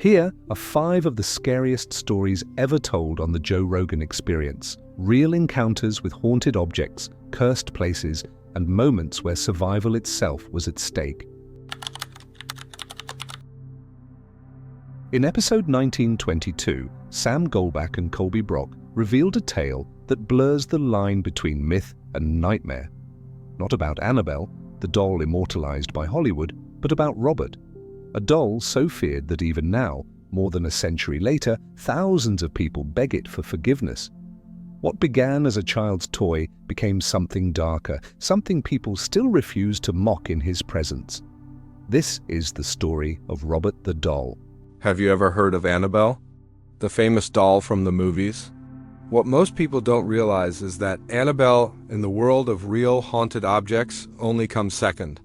Here are 5 of the scariest stories ever told on the Joe Rogan Experience. Real encounters with haunted objects, cursed places, and moments where survival itself was at stake. In episode 1922, Sam Goldbach and Colby Brock revealed a tale that blurs the line between myth and nightmare. Not about Annabelle, the doll immortalized by Hollywood, but about Robert, a doll so feared that even now, more than a century later, thousands of people beg it for forgiveness. What began as a child's toy became something darker, something people still refuse to mock in his presence. This is the story of Robert the doll. Have you ever heard of Annabelle, the famous doll from the movies? What most people don't realize is that Annabelle, in the world of real haunted objects, only comes second.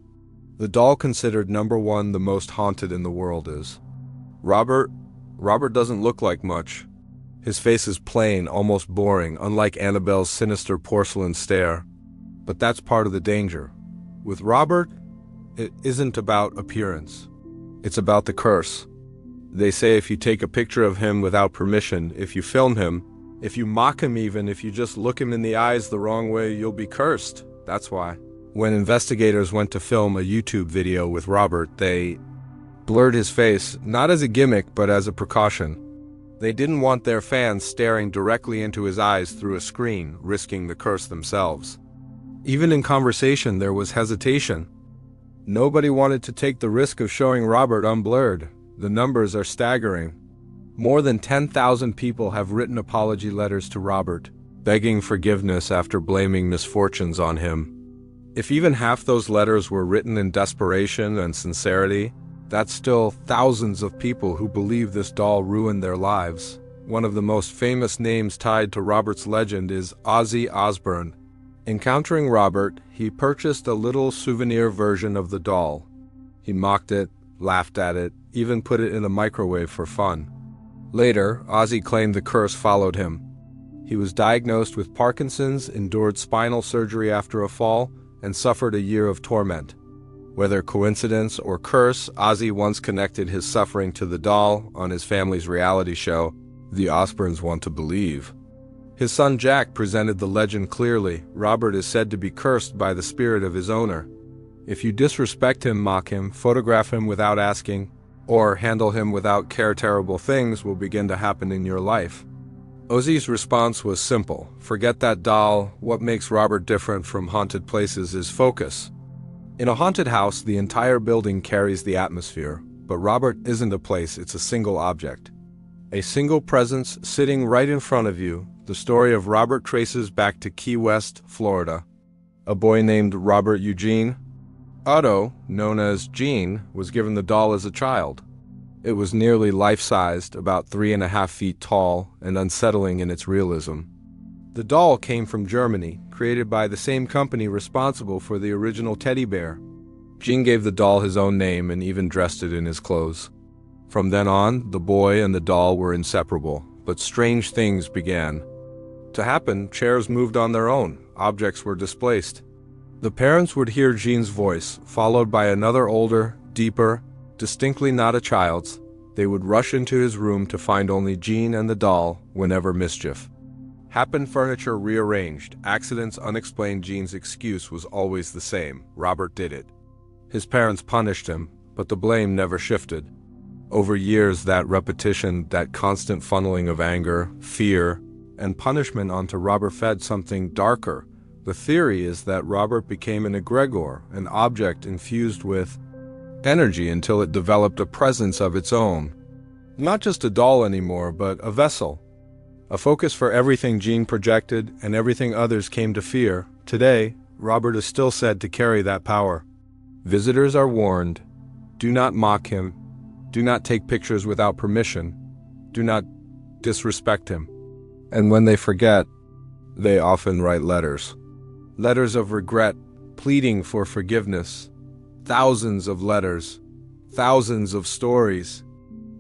The doll considered number 1 the most haunted in the world is Robert. Robert doesn't look like much. His face is plain, almost boring, unlike Annabelle's sinister porcelain stare. But that's part of the danger. With Robert, it isn't about appearance. It's about the curse. They say if you take a picture of him without permission, if you film him, if you mock him even, if you just look him in the eyes the wrong way, you'll be cursed. That's why. When investigators went to film a YouTube video with Robert, they blurred his face, not as a gimmick, but as a precaution. They didn't want their fans staring directly into his eyes through a screen, risking the curse themselves. Even in conversation, there was hesitation. Nobody wanted to take the risk of showing Robert unblurred. The numbers are staggering. More than 10,000 people have written apology letters to Robert, begging forgiveness after blaming misfortunes on him. If even half those letters were written in desperation and sincerity, that's still thousands of people who believe this doll ruined their lives. One of the most famous names tied to Robert's legend is Ozzy Osbourne. Encountering Robert, he purchased a little souvenir version of the doll. He mocked it, laughed at it, even put it in a microwave for fun. Later, Ozzy claimed the curse followed him. He was diagnosed with Parkinson's, endured spinal surgery after a fall, and suffered a year of torment. Whether coincidence or curse, Ozzy once connected his suffering to the doll on his family's reality show, The Osbournes Want to Believe. His son Jack presented the legend clearly. Robert is said to be cursed by the spirit of his owner. If you disrespect him, mock him, photograph him without asking, or handle him without care, terrible things will begin to happen in your life. Ozzy's response was simple. Forget that doll. What makes Robert different from haunted places is focus. In a haunted house, the entire building carries the atmosphere, but Robert isn't a place, it's a single object. A single presence sitting right in front of you. The story of Robert traces back to Key West, Florida. A boy named Robert Eugene Otto, known as Gene, was given the doll as a child. It was nearly life-sized, about 3.5 feet tall, and unsettling in its realism. The doll came from Germany, created by the same company responsible for the original teddy bear. Gene gave the doll his own name and even dressed it in his clothes. From then on, the boy and the doll were inseparable, but strange things began to happen. Chairs moved on their own, objects were displaced. The parents would hear Gene's voice, followed by another older, deeper, distinctly not a child's. They would rush into his room to find only Gene and the doll whenever mischief happened. Furniture rearranged, accidents unexplained. Gene's excuse was always the same: Robert did it. His parents punished him, but the blame never shifted. Over years, that repetition, that constant funneling of anger, fear, and punishment onto Robert fed something darker. The theory is that Robert became an egregore, an object infused with energy until it developed a presence of its own. Not just a doll anymore, but a vessel. A focus for everything Gene projected and everything others came to fear. Today, Robert is still said to carry that power. Visitors are warned. Do not mock him. Do not take pictures without permission. Do not disrespect him. And when they forget, they often write letters. Letters of regret, pleading for forgiveness. Thousands of letters, thousands of stories,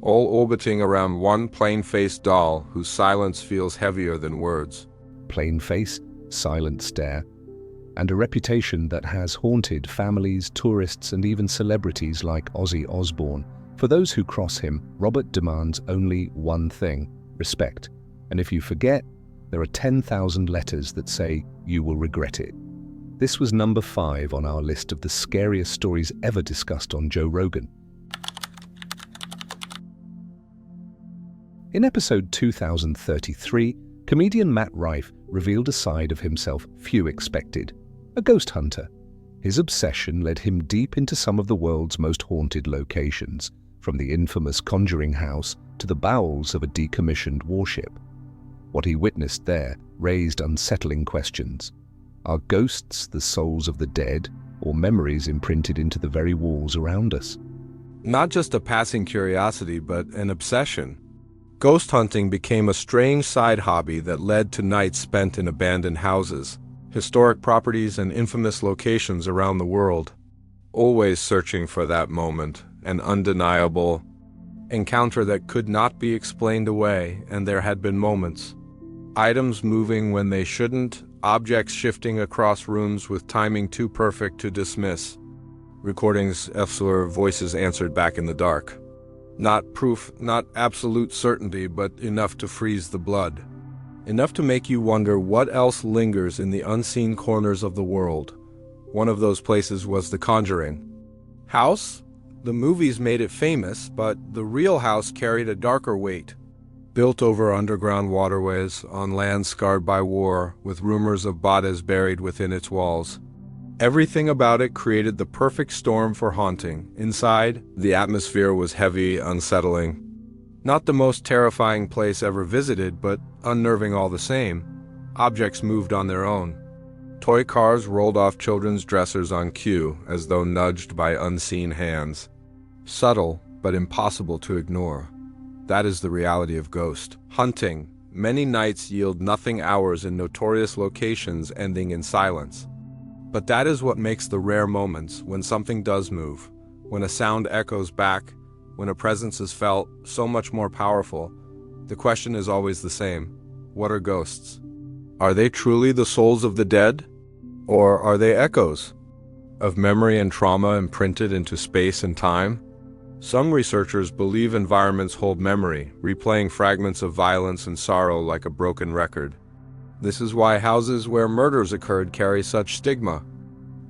all orbiting around one plain-faced doll whose silence feels heavier than words. Plain face, silent stare, and a reputation that has haunted families, tourists, and even celebrities like Ozzy Osbourne, For those who cross him, Robert demands only one thing: respect. And if you forget, there are 10,000 letters that say you will regret it. This was number 5 on our list of the scariest stories ever discussed on Joe Rogan. In episode 2033, comedian Matt Rife revealed a side of himself few expected: a ghost hunter. His obsession led him deep into some of the world's most haunted locations, from the infamous Conjuring House to the bowels of a decommissioned warship. What he witnessed there raised unsettling questions. Are ghosts the souls of the dead, or memories imprinted into the very walls around us? Not just a passing curiosity, but an obsession. Ghost hunting became a strange side hobby that led to nights spent in abandoned houses, historic properties, and infamous locations around the world, always searching for that moment, an undeniable encounter that could not be explained away. And there had been moments. Items moving when they shouldn't, objects shifting across rooms with timing too perfect to dismiss. Recordings of voices answered back in the dark. Not proof, not absolute certainty, but enough to freeze the blood. Enough to make you wonder what else lingers in the unseen corners of the world. One of those places was the Conjuring House. The movies made it famous, but the real house carried a darker weight. Built over underground waterways, on land scarred by war, with rumors of bodies buried within its walls. Everything about it created the perfect storm for haunting. Inside, the atmosphere was heavy, unsettling. Not the most terrifying place ever visited, but unnerving all the same. Objects moved on their own. Toy cars rolled off children's dressers on cue, as though nudged by unseen hands. Subtle, but impossible to ignore. That is the reality of ghost hunting. Many nights yield nothing hours in notorious locations ending in silence. But that is what makes the rare moments when something does move, when a sound echoes back, when a presence is felt, so much more powerful. The question is always the same: what are ghosts? Are they truly the souls of the dead? Or are they echoes of memory and trauma imprinted into space and time? Some researchers believe environments hold memory, replaying fragments of violence and sorrow like a broken record. This is why houses where murders occurred carry such stigma.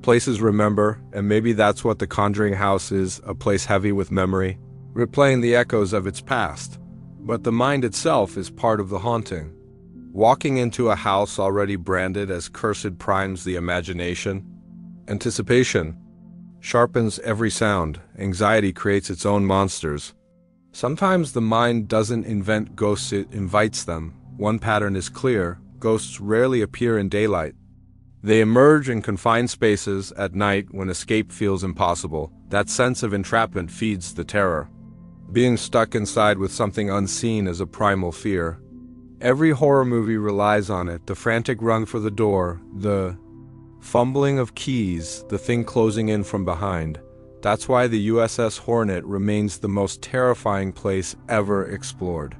Places remember, and maybe that's what the Conjuring House is, a place heavy with memory, replaying the echoes of its past. But the mind itself is part of the haunting. Walking into a house already branded as cursed primes the imagination. Anticipation sharpens every sound. Anxiety creates its own monsters. Sometimes the mind doesn't invent ghosts, it invites them. One pattern is clear: ghosts rarely appear in daylight. They emerge in confined spaces at night when escape feels impossible. That sense of entrapment feeds the terror. Being stuck inside with something unseen is a primal fear. Every horror movie relies on it: the frantic run for the door, the fumbling of keys, the thing closing in from behind. That's why the USS Hornet remains the most terrifying place ever explored.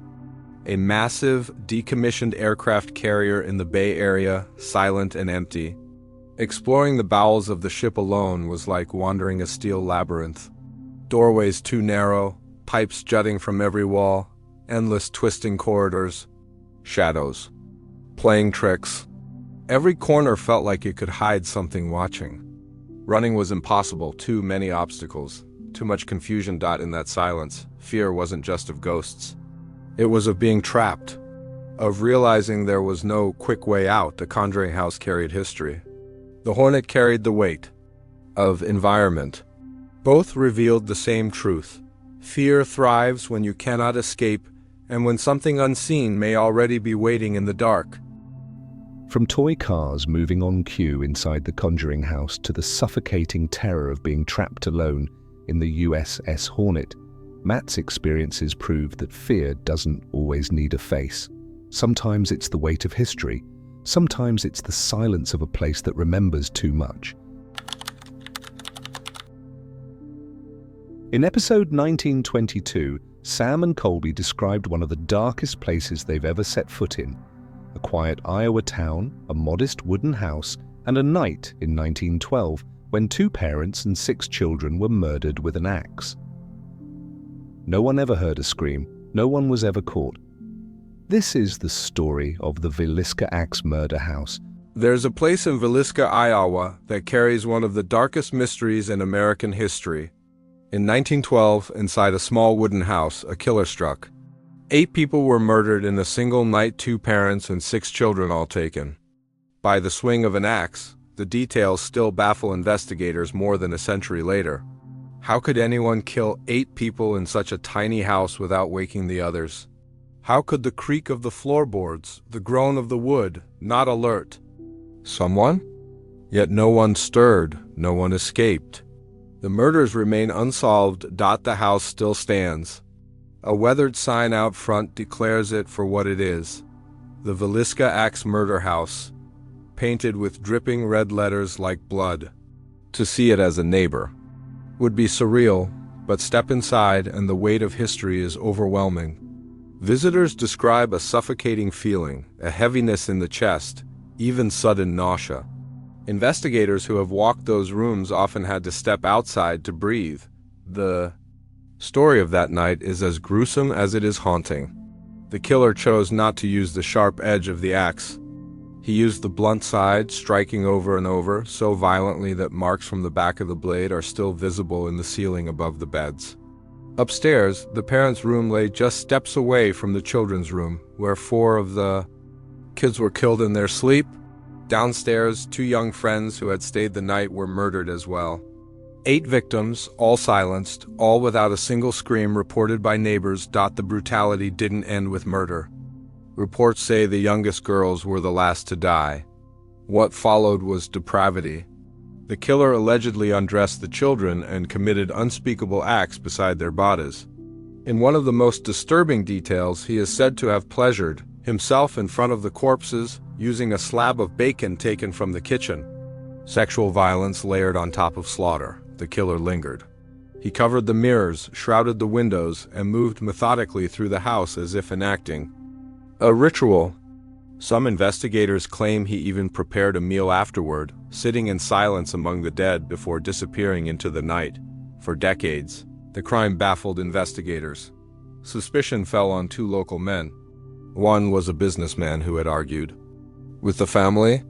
A massive, decommissioned aircraft carrier in the Bay Area, silent and empty. Exploring the bowels of the ship alone was like wandering a steel labyrinth. Doorways too narrow, pipes jutting from every wall, endless twisting corridors, shadows, playing tricks. Every corner felt like it could hide something watching. Running was impossible, too many obstacles, too much confusion. In that silence, fear wasn't just of ghosts. It was of being trapped, of realizing there was no quick way out. The Conjuring House carried history. The Hornet carried the weight of environment. Both revealed the same truth. Fear thrives when you cannot escape, and when something unseen may already be waiting in the dark. From toy cars moving on cue inside the Conjuring House to the suffocating terror of being trapped alone in the USS Hornet, Matt's experiences proved that fear doesn't always need a face. Sometimes it's the weight of history. Sometimes it's the silence of a place that remembers too much. In episode 1922, Sam and Colby described one of the darkest places they've ever set foot in: a quiet Iowa town, a modest wooden house, and a night in 1912 when 2 parents and 6 children were murdered with an axe. No one ever heard a scream. No one was ever caught. This is the story of the Villisca Axe murder house. There's a place in Villisca, Iowa that carries one of the darkest mysteries in American history. In 1912, inside a small wooden house, a killer struck. 8 people were murdered in a single night, 2 parents and 6 children all taken. By the swing of an axe, the details still baffle investigators more than a century later. How could anyone kill 8 people in such a tiny house without waking the others? How could the creak of the floorboards, the groan of the wood, not alert someone? Yet no one stirred, no one escaped. The murders remain unsolved. The house still stands. A weathered sign out front declares it for what it is: the Villisca Axe Murder House, painted with dripping red letters like blood. To see it as a neighbor would be surreal, but step inside and the weight of history is overwhelming. Visitors describe a suffocating feeling, a heaviness in the chest, even sudden nausea. Investigators who have walked those rooms often had to step outside to breathe. The story of that night is as gruesome as it is haunting. The killer chose not to use the sharp edge of the axe. He used the blunt side, striking over and over, so violently that marks from the back of the blade are still visible in the ceiling above the beds. Upstairs, the parents' room lay just steps away from the children's room, where 4 of the kids were killed in their sleep. Downstairs, 2 young friends who had stayed the night were murdered as well. 8 victims, all silenced, all without a single scream reported by neighbors. The brutality didn't end with murder. Reports say the youngest girls were the last to die. What followed was depravity. The killer allegedly undressed the children and committed unspeakable acts beside their bodies. In one of the most disturbing details, he is said to have pleasured himself in front of the corpses, using a slab of bacon taken from the kitchen. Sexual violence layered on top of slaughter. The killer lingered. He covered the mirrors, shrouded the windows, and moved methodically through the house as if enacting a ritual. Some investigators claim he even prepared a meal afterward, sitting in silence among the dead before disappearing into the night. For decades, the crime baffled investigators. Suspicion fell on 2 local men. One was a businessman who had argued with the family.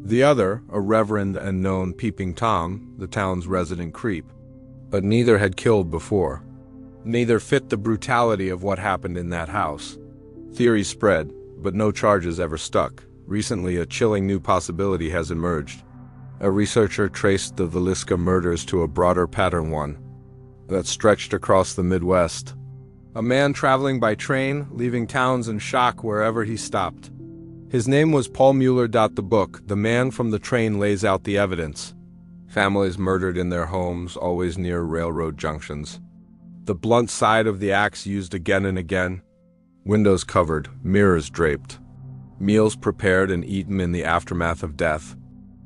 The other, a reverend and known Peeping Tom, the town's resident creep. But neither had killed before. Neither fit the brutality of what happened in that house. Theories spread, but no charges ever stuck. Recently, a chilling new possibility has emerged. A researcher traced the Villisca murders to a broader pattern, one that stretched across the Midwest. A man traveling by train, leaving towns in shock wherever he stopped. His name was Paul Mueller. The book, The Man from the Train, lays out the evidence. Families murdered in their homes, always near railroad junctions. The blunt side of the axe used again and again. Windows covered, mirrors draped. Meals prepared and eaten in the aftermath of death.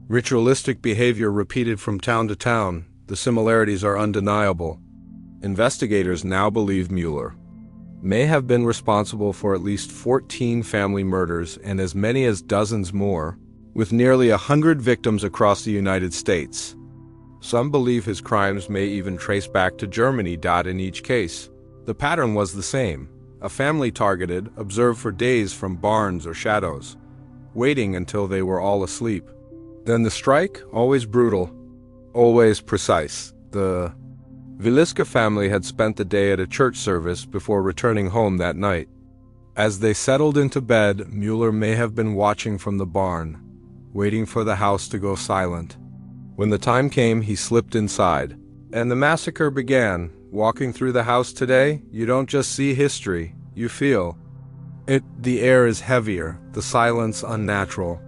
Ritualistic behavior repeated from town to town. The similarities are undeniable. Investigators now believe Mueller may have been responsible for at least 14 family murders and as many as dozens more, with nearly 100 victims across the United States. Some believe his crimes may even trace back to Germany. In each case, the pattern was the same. A family targeted, observed for days from barns or shadows, waiting until they were all asleep. Then the strike, always brutal, always precise. The Villisca family had spent the day at a church service before returning home that night. As they settled into bed, Mueller may have been watching from the barn, waiting for the house to go silent. When the time came, he slipped inside, and the massacre began. Walking through the house today, you don't just see history, you feel it. The air is heavier, the silence unnatural.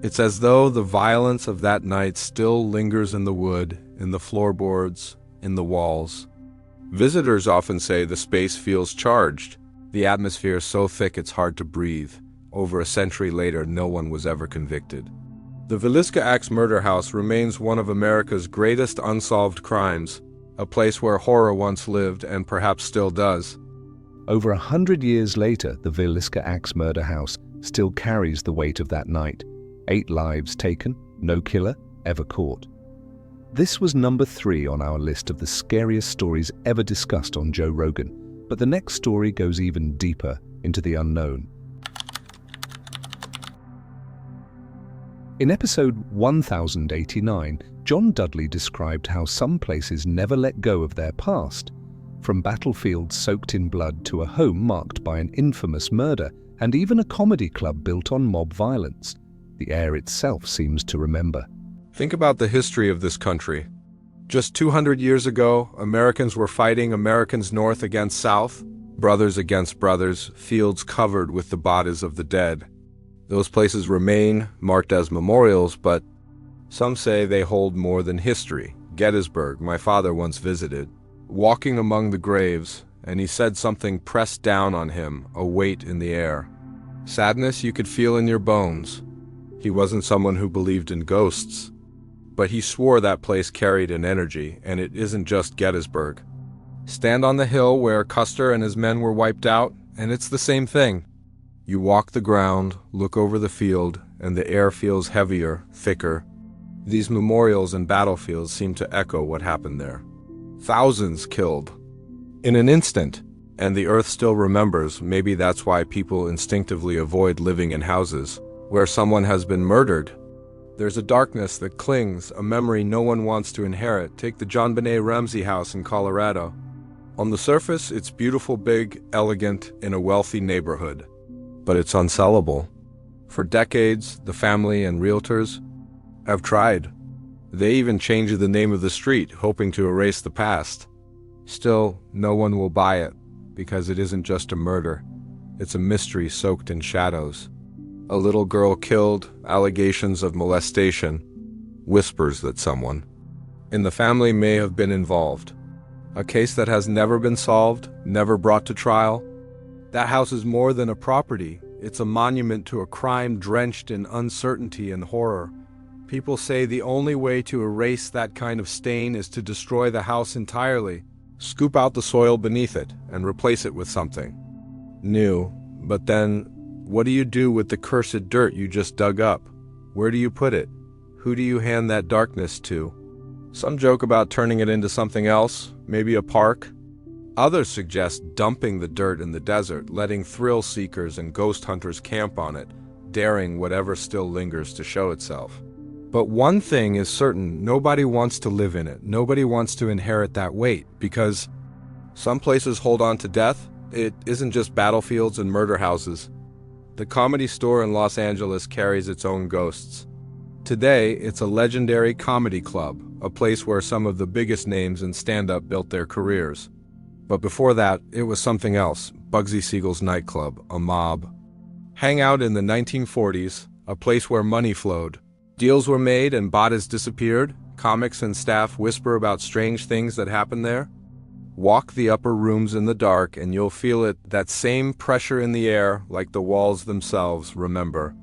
It's as though the violence of that night still lingers in the wood, in the floorboards, in the walls. Visitors often say the space feels charged. The atmosphere is so thick it's hard to breathe. Over a century later, no one was ever convicted. The Villisca Axe Murder House remains one of America's greatest unsolved crimes, a place where horror once lived and perhaps still does. Over 100 years later, the Villisca Axe Murder House still carries the weight of that night. 8 lives taken, no killer ever caught. This was number 3 on our list of the scariest stories ever discussed on Joe Rogan. But the next story goes even deeper into the unknown. In episode 1089, John Dudley described how some places never let go of their past, from battlefields soaked in blood to a home marked by an infamous murder, and even a comedy club built on mob violence. The air itself seems to remember. Think about the history of this country. Just 200 years ago, Americans were fighting Americans North against South, brothers against brothers, fields covered with the bodies of the dead. Those places remain, marked as memorials, but some say they hold more than history. Gettysburg, my father once visited, walking among the graves, and he said something pressed down on him, a weight in the air. Sadness you could feel in your bones. He wasn't someone who believed in ghosts, but he swore that place carried an energy, and it isn't just Gettysburg. Stand on the hill where Custer and his men were wiped out, and it's the same thing. You walk the ground, look over the field, and the air feels heavier, thicker. These memorials and battlefields seem to echo what happened there. Thousands killed in an instant, and the earth still remembers. Maybe that's why people instinctively avoid living in houses where someone has been murdered. There's a darkness that clings, a memory no one wants to inherit. Take the JonBenet Ramsey house in Colorado. On the surface, it's beautiful, big, elegant, in a wealthy neighborhood. But it's unsellable. For decades, the family and realtors have tried. They even changed the name of the street, hoping to erase the past. Still, no one will buy it, because it isn't just a murder. It's a mystery soaked in shadows. A little girl killed, allegations of molestation, whispers that someone in the family may have been involved. A case that has never been solved, never brought to trial. That house is more than a property. It's a monument to a crime drenched in uncertainty and horror. People say the only way to erase that kind of stain is to destroy the house entirely, scoop out the soil beneath it, and replace it with something new. But then, what do you do with the cursed dirt you just dug up? Where do you put it? Who do you hand that darkness to? Some joke about turning it into something else, maybe a park. Others suggest dumping the dirt in the desert, letting thrill seekers and ghost hunters camp on it, daring whatever still lingers to show itself. But one thing is certain, nobody wants to live in it. Nobody wants to inherit that weight, because some places hold on to death. It isn't just battlefields and murder houses. The Comedy Store in Los Angeles carries its own ghosts. Today, it's a legendary comedy club, a place where some of the biggest names in stand-up built their careers. But before that, it was something else. Bugsy Siegel's nightclub, a mob. Hangout in the 1940s, a place where money flowed. Deals were made and bodies disappeared. Comics and staff whisper about strange things that happened there. Walk the upper rooms in the dark and you'll feel it, that same pressure in the air, like the walls themselves remember.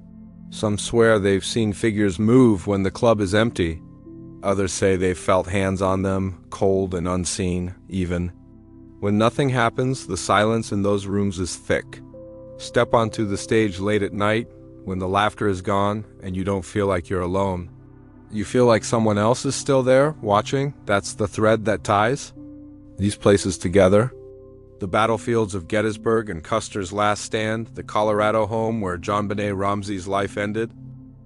Some swear they've seen figures move when the club is empty. Others say they've felt hands on them, cold and unseen, even. When nothing happens, the silence in those rooms is thick. Step onto the stage late at night, when the laughter is gone and you don't feel like you're alone. You feel like someone else is still there, watching. That's the thread that ties these places together. The battlefields of Gettysburg and Custer's last stand, the Colorado home where JonBenet Ramsey's life ended.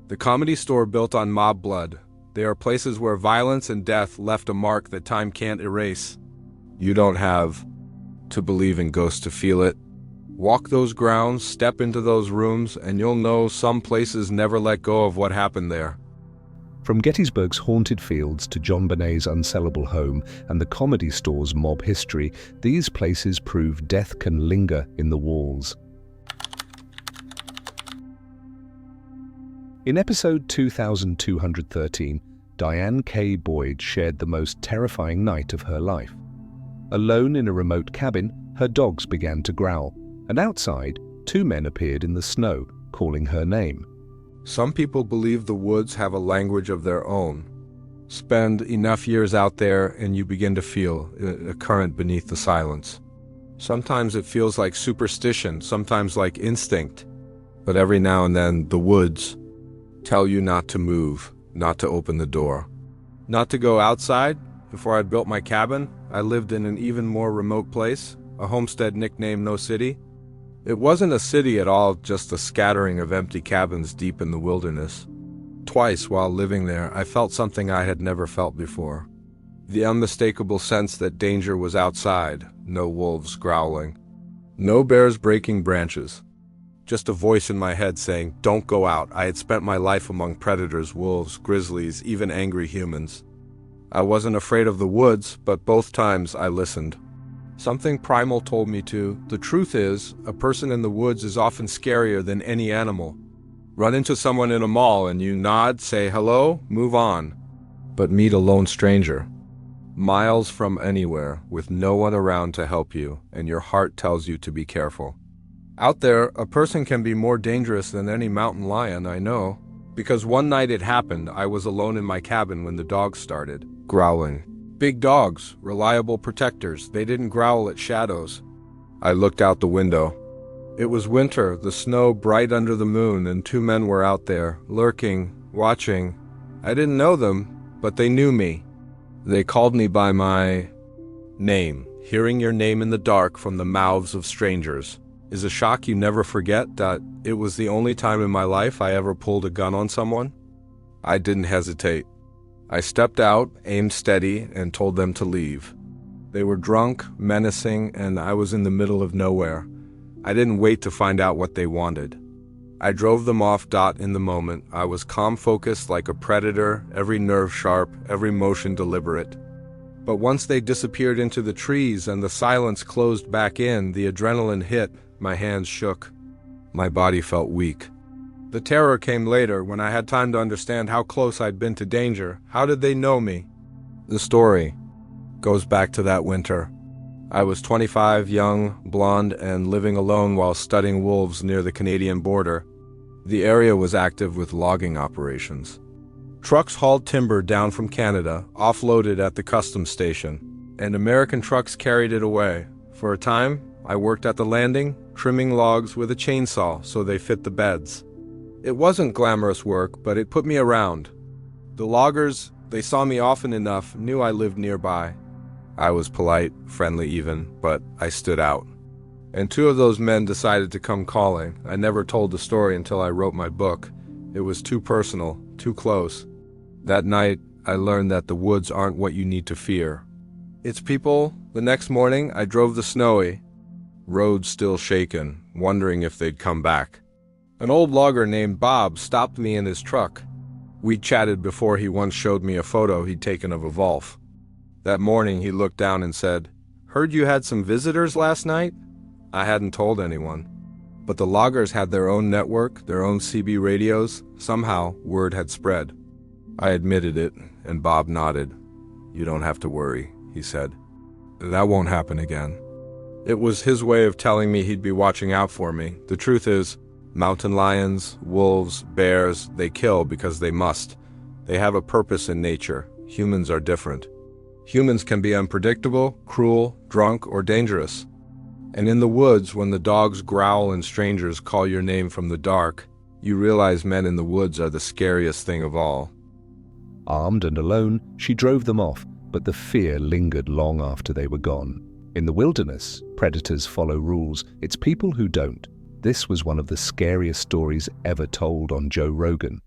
The Comedy Store built on mob blood. They are places where violence and death left a mark that time can't erase. You don't have to believe in ghosts to feel it. Walk those grounds, step into those rooms, and you'll know some places never let go of what happened there. From Gettysburg's haunted fields to JonBenet's unsellable home and the Comedy Store's mob history, these places prove death can linger in the walls. In episode 2213, Diane K. Boyd shared the most terrifying night of her life. Alone in a remote cabin, her dogs began to growl, and outside, two men appeared in the snow, calling her name. Some people believe the woods have a language of their own. Spend enough years out there and you begin to feel a current beneath the silence. Sometimes it feels like superstition, sometimes like instinct. But every now and then, the woods tell you not to move, not to open the door, not to go outside. Before I built my cabin, I lived in an even more remote place, a homestead nicknamed No City. It wasn't a city at all, just a scattering of empty cabins deep in the wilderness. Twice while living there, I felt something I had never felt before. The unmistakable sense that danger was outside, no wolves growling, no bears breaking branches. Just a voice in my head saying, "Don't go out." I had spent my life among predators, wolves, grizzlies, even angry humans. I wasn't afraid of the woods, but both times I listened. Something primal told me to. The truth is, a person in the woods is often scarier than any animal. Run into someone in a mall and you nod, say hello, move on. But meet a lone stranger, miles from anywhere, with no one around to help you, and your heart tells you to be careful. Out there, a person can be more dangerous than any mountain lion I know. Because one night it happened, I was alone in my cabin when the dogs started growling. Big dogs, reliable protectors, they didn't growl at shadows. I looked out the window. It was winter, the snow bright under the moon, and two men were out there, lurking, watching. I didn't know them, but they knew me. They called me by my name. Hearing your name in the dark from the mouths of strangers is a shock you never forget. That it was the only time in my life I ever pulled a gun on someone. I didn't hesitate. I stepped out, aimed steady, and told them to leave. They were drunk, menacing, and I was in the middle of nowhere. I didn't wait to find out what they wanted. I drove them off. In the moment, I was calm, focused like a predator, every nerve sharp, every motion deliberate. But once they disappeared into the trees and the silence closed back in, the adrenaline hit, my hands shook. My body felt weak. The terror came later, when I had time to understand how close I'd been to danger. How did they know me? The story goes back to that winter. I was 25, young, blonde, and living alone while studying wolves near the Canadian border. The area was active with logging operations. Trucks hauled timber down from Canada, offloaded at the customs station, and American trucks carried it away. For a time, I worked at the landing, trimming logs with a chainsaw so they fit the beds. It wasn't glamorous work, but it put me around. The loggers, they saw me often enough, knew I lived nearby. I was polite, friendly even, but I stood out. And two of those men decided to come calling. I never told the story until I wrote my book. It was too personal, too close. That night, I learned that the woods aren't what you need to fear. It's people. The next morning, I drove the snowy road still shaken, wondering if they'd come back. An old logger named Bob stopped me in his truck. We chatted before he once showed me a photo he'd taken of a wolf. That morning he looked down and said, "Heard you had some visitors last night?" I hadn't told anyone. But the loggers had their own network, their own CB radios. Somehow, word had spread. I admitted it, and Bob nodded. "You don't have to worry," he said. "That won't happen again." It was his way of telling me he'd be watching out for me. The truth is, mountain lions, wolves, bears, they kill because they must. They have a purpose in nature. Humans are different. Humans can be unpredictable, cruel, drunk, or dangerous. And in the woods, when the dogs growl and strangers call your name from the dark, you realize men in the woods are the scariest thing of all. Armed and alone, she drove them off, but the fear lingered long after they were gone. In the wilderness, predators follow rules. It's people who don't. This was one of the scariest stories ever told on Joe Rogan.